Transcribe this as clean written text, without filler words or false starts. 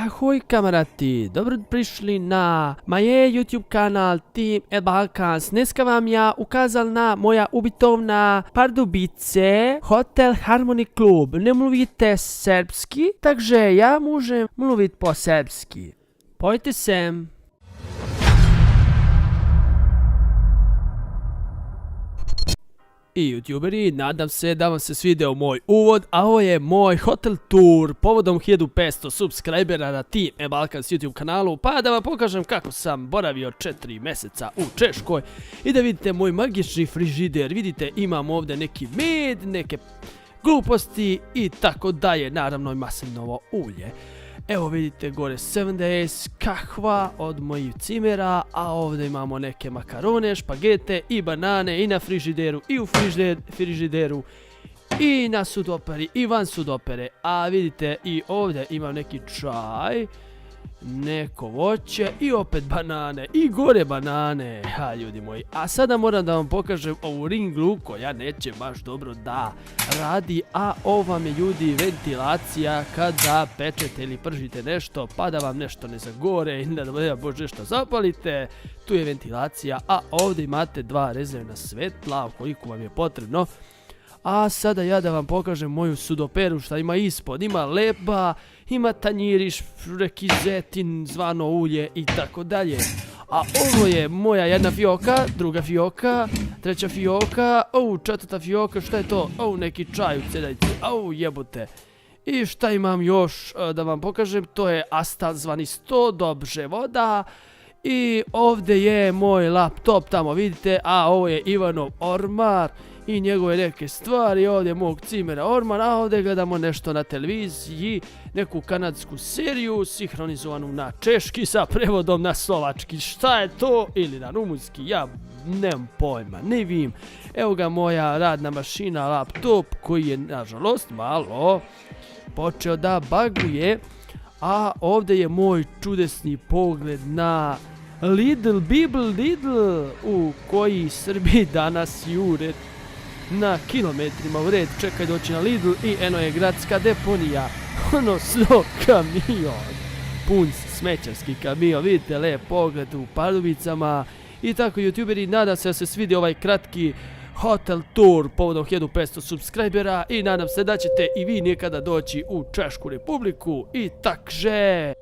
Ahoj kamarati, dobro prišli na moje YouTube kanal Team Balkans. Dneska vam ja ukazal na moja ubytovna Pardubice, Hotel Harmony Club. Ne mluvite srpski, takže ja môžem mluvit po srpski. Pojďte sem. I youtuberi, nadam se da vam se svideo moj uvod, a ovo je moj hotel tour povodom 1500 subscribera na Team Balkans YouTube kanalu, pa da vam pokažem kako sam boravio 4 meseca u Češkoj i da vidite moj magični frižider. Vidite, imam ovdje neki med, neke gluposti i tako dalje, naravno i maslinovo ulje. Evo vidite gore 7 days kahva od mojih cimera, a ovdje imamo neke makarone, špagete i banane i na frižideru i u frižideru i na sudoperi i van sudopere. A vidite i ovdje imam neki čaj, neko voće i opet banane i gore banane. Ha, ljudi moji, a sada moram da vam pokažem ovu ringlu koja neće baš dobro da radi, a ovo vam je, ljudi, ventilacija kada pečete ili pržite nešto pa da vam nešto ne zagore i da bože nešto zapalite. Tu je ventilacija, a ovdje imate dva rezervna svetla ukoliko vam je potrebno. A sada ja da vam pokažem moju sudoperu šta ima ispod. Ima leba, ima tanjiri, rekizetin, zvano ulje i tako dalje. A ovo je moja jedna fioka, druga fioka, treća fioka, četvrta fioka, šta je to? Neki čaj u cedajci, jebote. I šta imam još da vam pokažem, to je Astal zvani 100, dobrže voda. I ovdje je moj laptop, tamo vidite, a ovo je Ivanov ormar i njegove neke stvari, ovdje je mog cimera ormar, a ovdje gledamo nešto na televiziji, neku kanadsku seriju, sinhronizovanu na češki sa prevodom na slovački. Šta je to? Ili na rumunski, ja nemam pojma, ne vidim. Evo ga moja radna mašina, laptop, koji je nažalost malo počeo da baguje, a ovdje je moj čudesni pogled na Lidl, u koji Srbi danas jure na kilometrima u red, čekaj doći na Lidl i eno je gradska deponija, odnosno kamion, pun smećarski kamion, vidite lep pogled u Pardubicama. I tako, youtuberi, nadam se da se svidi ovaj kratki hotel tour povodom 1500 subscribera i nadam se da ćete i vi nekada doći u Češku Republiku i takže...